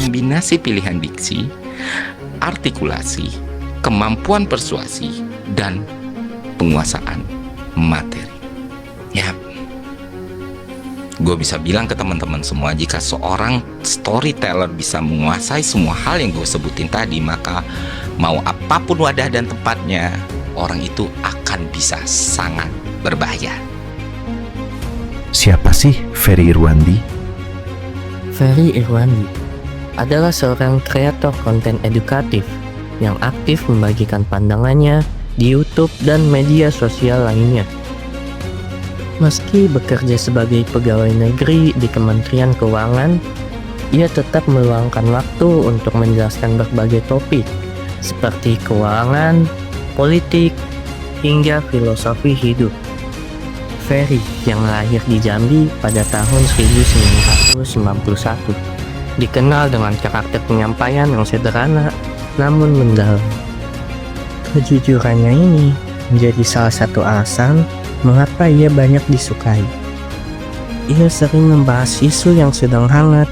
kombinasi pilihan diksi, artikulasi, kemampuan persuasi, dan penguasaan materi. Ya, gue bisa bilang ke teman-teman semua, jika seorang storyteller bisa menguasai semua hal yang gue sebutin tadi, maka mau apapun wadah dan tempatnya, orang itu akan bisa sangat berbahaya. Siapa sih Ferry Irwandi? Ferry Irwandi adalah seorang kreator konten edukatif yang aktif membagikan pandangannya di YouTube dan media sosial lainnya. Meski bekerja sebagai pegawai negeri di Kementerian Keuangan, ia tetap meluangkan waktu untuk menjelaskan berbagai topik seperti keuangan, politik, hingga filosofi hidup. Ferry yang lahir di Jambi pada tahun 1991 dikenal dengan karakter penyampaian yang sederhana namun mendalam. Kejujurannya ini menjadi salah satu alasan mengapa ia banyak disukai. Ia sering membahas isu yang sedang hangat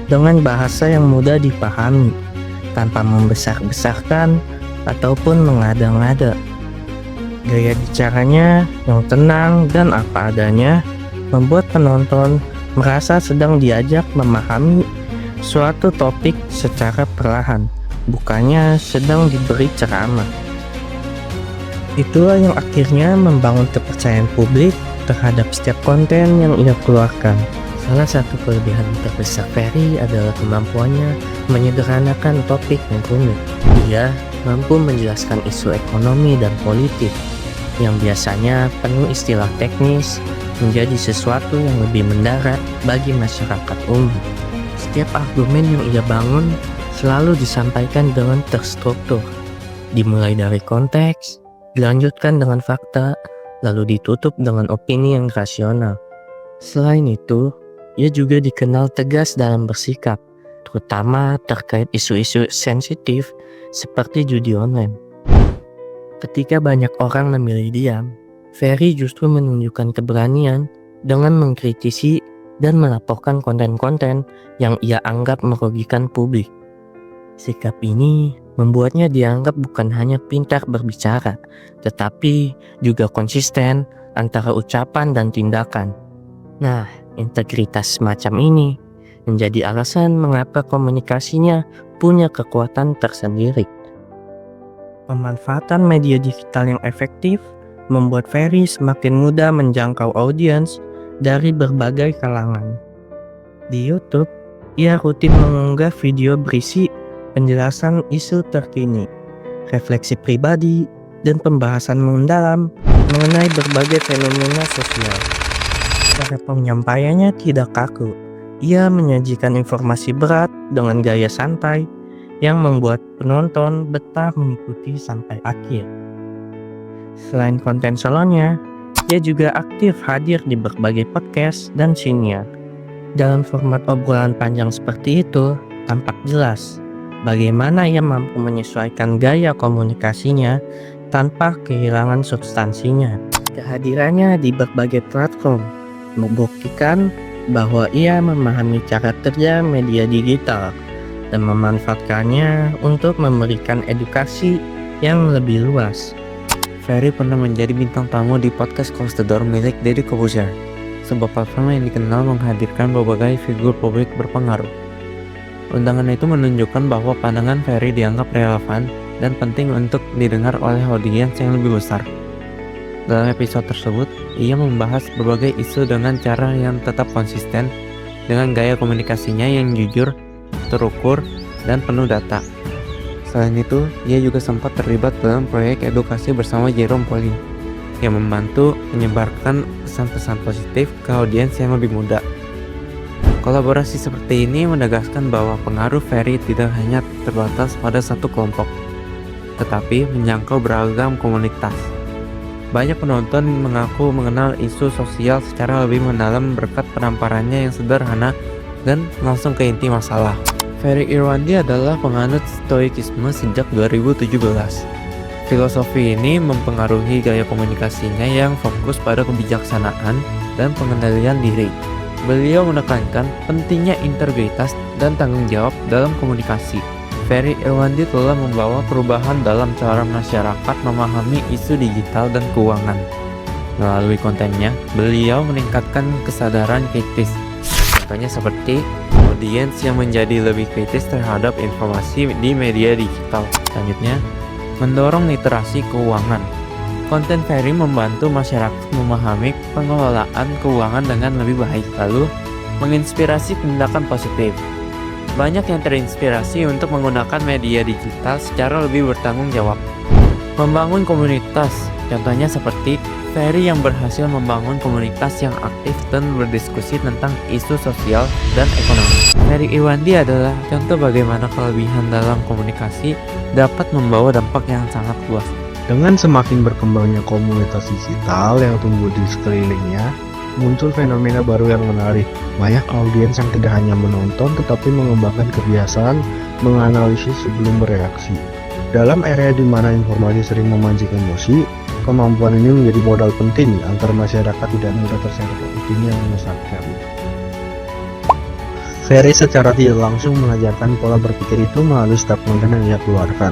dengan bahasa yang mudah dipahami, tanpa membesar-besarkan ataupun mengada-ngada. Gaya bicaranya yang tenang dan apa adanya membuat penonton merasa sedang diajak memahami suatu topik secara perlahan, bukannya sedang diberi ceramah. Itulah yang akhirnya membangun kepercayaan publik terhadap setiap konten yang ia keluarkan. Salah satu kelebihan terbesar Ferry adalah kemampuannya menyederhanakan topik yang rumit. Ia mampu menjelaskan isu ekonomi dan politik yang biasanya penuh istilah teknis menjadi sesuatu yang lebih mendarat bagi masyarakat umum. Setiap argumen yang ia bangun selalu disampaikan dengan terstruktur, dimulai dari konteks, dilanjutkan dengan fakta, lalu ditutup dengan opini yang rasional. Selain itu, ia juga dikenal tegas dalam bersikap, terutama terkait isu-isu sensitif seperti judi online. Ketika banyak orang memilih diam, Ferry justru menunjukkan keberanian dengan mengkritisi dan melaporkan konten-konten yang ia anggap merugikan publik. Sikap ini membuatnya dianggap bukan hanya pintar berbicara, tetapi juga konsisten antara ucapan dan tindakan. Nah, integritas semacam ini menjadi alasan mengapa komunikasinya punya kekuatan tersendiri. Pemanfaatan media digital yang efektif membuat Ferry semakin mudah menjangkau audiens dari berbagai kalangan. Di YouTube, ia rutin mengunggah video berisi penjelasan isu terkini, refleksi pribadi, dan pembahasan mendalam mengenai berbagai fenomena sosial. Cara penyampaiannya tidak kaku. Ia menyajikan informasi berat dengan gaya santai yang membuat penonton betah mengikuti sampai akhir. Selain konten solonya, ia juga aktif hadir di berbagai podcast dan siniar. Dalam format obrolan panjang seperti itu, tampak jelas bagaimana ia mampu menyesuaikan gaya komunikasinya tanpa kehilangan substansinya. Kehadirannya di berbagai platform membuktikan bahwa ia memahami cara kerja media digital dan memanfaatkannya untuk memberikan edukasi yang lebih luas. Ferry pernah menjadi bintang tamu di podcast Close the Door milik Deddy Corbuzier, sebuah platform yang dikenal menghadirkan berbagai figur publik berpengaruh. Undangan itu menunjukkan bahwa pandangan Ferry dianggap relevan dan penting untuk didengar oleh audiens yang lebih besar. Dalam episode tersebut, ia membahas berbagai isu dengan cara yang tetap konsisten, dengan gaya komunikasinya yang jujur, terukur, dan penuh data. Selain itu, ia juga sempat terlibat dalam proyek edukasi bersama Jerome Pauline yang membantu menyebarkan pesan-pesan positif ke audiens yang lebih muda. Kolaborasi seperti ini menegaskan bahwa pengaruh Ferry tidak hanya terbatas pada satu kelompok, tetapi menjangkau beragam komunitas. Banyak penonton mengaku mengenal isu sosial secara lebih mendalam berkat penamparannya yang sederhana dan langsung ke inti masalah. Ferry Irwandi adalah penganut stoikisme sejak 2017. Filosofi ini mempengaruhi gaya komunikasinya yang fokus pada kebijaksanaan dan pengendalian diri. Beliau menekankan pentingnya integritas dan tanggung jawab dalam komunikasi. Ferry Irwandi telah membawa perubahan dalam cara masyarakat memahami isu digital dan keuangan. Melalui kontennya, beliau meningkatkan kesadaran kritis. Contohnya seperti audiens yang menjadi lebih kritis terhadap informasi di media digital. Selanjutnya, mendorong literasi keuangan. Konten Ferry membantu masyarakat memahami pengelolaan keuangan dengan lebih baik, lalu menginspirasi tindakan positif. Banyak yang terinspirasi untuk menggunakan media digital secara lebih bertanggung jawab. Membangun komunitas, contohnya seperti Ferry yang berhasil membangun komunitas yang aktif dan berdiskusi tentang isu sosial dan ekonomi. Ferry Irwandi adalah contoh bagaimana kelebihan dalam komunikasi dapat membawa dampak yang sangat luas. Dengan semakin berkembangnya komunitas digital yang tumbuh di sekelilingnya, muncul fenomena baru yang menarik. Banyak audiens yang tidak hanya menonton tetapi mengembangkan kebiasaan menganalisis sebelum bereaksi. Dalam era di mana informasi sering memancing emosi, kemampuan ini menjadi modal penting agar masyarakat tidak mudah terseret opini yang menyesatkan. Ferry secara tidak langsung mengajarkan pola berpikir itu melalui setiap konten yang ia keluarkan.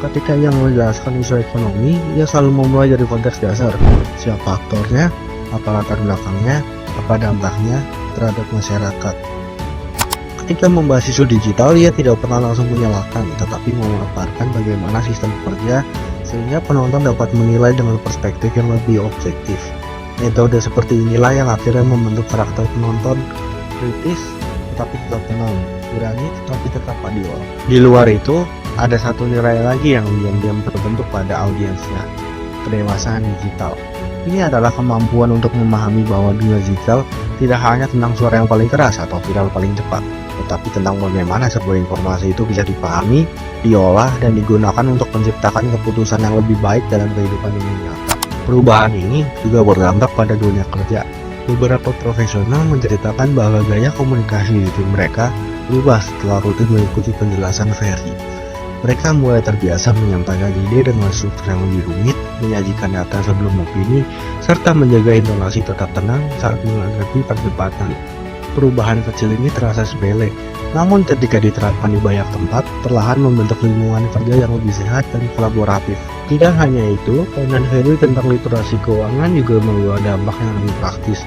Ketika ia menjelaskan isu ekonomi, ia selalu memulai dari konteks dasar. Siapa aktornya, apa latar belakangnya, apa dampaknya terhadap masyarakat. Ketika membahas isu digital, ia tidak pernah langsung menyalahkan, tetapi memaparkan bagaimana sistem bekerja sehingga penonton dapat menilai dengan perspektif yang lebih objektif. Metode seperti inilah yang akhirnya membentuk karakter penonton kritis tetapi tetap tenang, berani tetapi tetap adil. Di luar itu, ada satu nilai lagi yang diam-diam terbentuk pada audiensnya, kedewasaan digital. Ini adalah kemampuan untuk memahami bahwa dunia digital tidak hanya tentang suara yang paling keras atau viral paling cepat, tetapi tentang bagaimana sebuah informasi itu bisa dipahami, diolah, dan digunakan untuk menciptakan keputusan yang lebih baik dalam kehidupan dunia nyata. Perubahan ini juga berdampak pada dunia kerja. Beberapa profesional menceritakan bahwa gaya komunikasi di tim mereka berubah setelah rutin mengikuti penjelasan Ferry. Mereka mulai terbiasa menyampaikan ide dengan struktur yang lebih rumit, menyajikan data sebelum opini, serta menjaga intonasi tetap tenang saat menghadapi perdebatan. Perubahan kecil ini terasa sepele, namun ketika diterapkan di banyak tempat, perlahan membentuk lingkungan kerja yang lebih sehat dan kolaboratif. Tidak hanya itu, konten Ferry tentang literasi keuangan juga membawa dampak yang lebih praktis.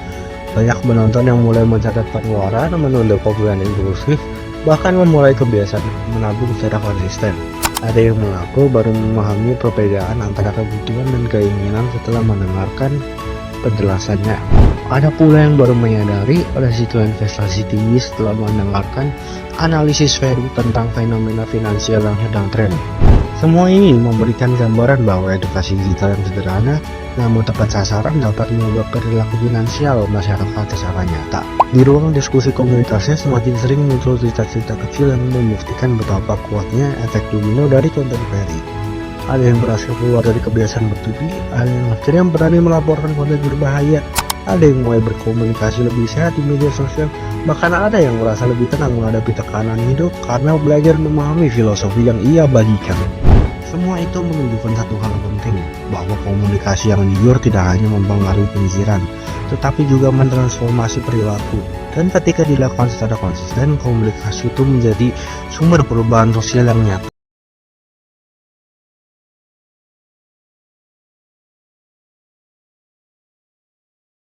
Banyak penonton yang mulai mencatat pengeluaran, menunda pembelian impulsif, bahkan memulai kebiasaan menabung secara konsisten. Ada yang mengaku baru memahami perbedaan antara kebutuhan dan keinginan setelah mendengarkan penjelasannya. Ada pula yang baru menyadari resiko investasi tinggi setelah mendengarkan analisis Ferry tentang fenomena finansial yang sedang tren. Semua ini memberikan gambaran bahwa edukasi digital yang sederhana namun tepat sasaran dapat mengubah perilaku finansial masyarakat secara nyata. Di ruang diskusi komunitasnya semakin sering muncul cerita-cerita kecil yang membuktikan betapa kuatnya efek domino dari konten Ferry. Ada yang berhasil keluar dari kebiasaan bertubi, ada yang akhirnya berani melaporkan konten berbahaya, ada yang mulai berkomunikasi lebih sehat di media sosial, bahkan ada yang merasa lebih tenang menghadapi tekanan hidup karena belajar memahami filosofi yang ia bagikan. Semua itu menunjukkan satu hal penting, bahwa komunikasi yang jujur tidak hanya mempengaruhi pemikiran, tetapi juga mentransformasi perilaku. Dan ketika dilakukan secara konsisten, komunikasi itu menjadi sumber perubahan sosial yang nyata.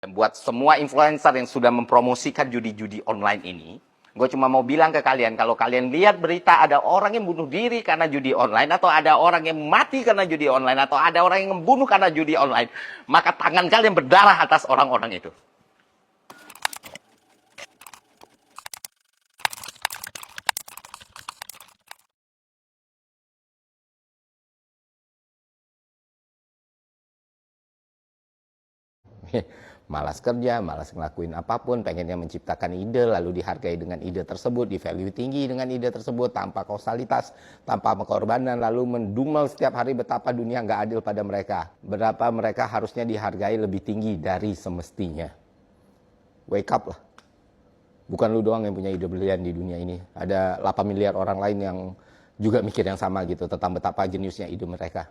Dan buat semua influencer yang sudah mempromosikan judi-judi online ini, gue cuma mau bilang ke kalian, kalau kalian lihat berita ada orang yang bunuh diri karena judi online, atau ada orang yang mati karena judi online, atau ada orang yang membunuh karena judi online, maka tangan kalian berdarah atas orang-orang itu. Malas kerja, malas ngelakuin apapun, pengennya menciptakan ide, lalu dihargai dengan ide tersebut, di value tinggi dengan ide tersebut, tanpa kausalitas, tanpa pengorbanan, lalu mendumel setiap hari betapa dunia nggak adil pada mereka. Berapa mereka harusnya dihargai lebih tinggi dari semestinya. Wake up lah. Bukan lu doang yang punya ide brilian di dunia ini. Ada 8 miliar orang lain yang juga mikir yang sama gitu, tentang betapa jeniusnya ide mereka.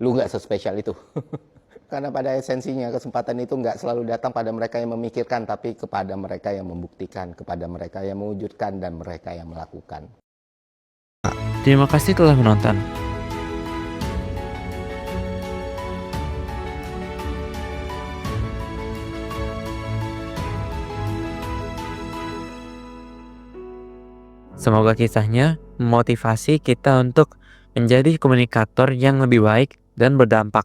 Lu nggak sespesial itu. Karena pada esensinya kesempatan itu nggak selalu datang pada mereka yang memikirkan, tapi kepada mereka yang membuktikan, kepada mereka yang mewujudkan, dan mereka yang melakukan. Terima kasih telah menonton. Semoga kisahnya memotivasi kita untuk menjadi komunikator yang lebih baik dan berdampak.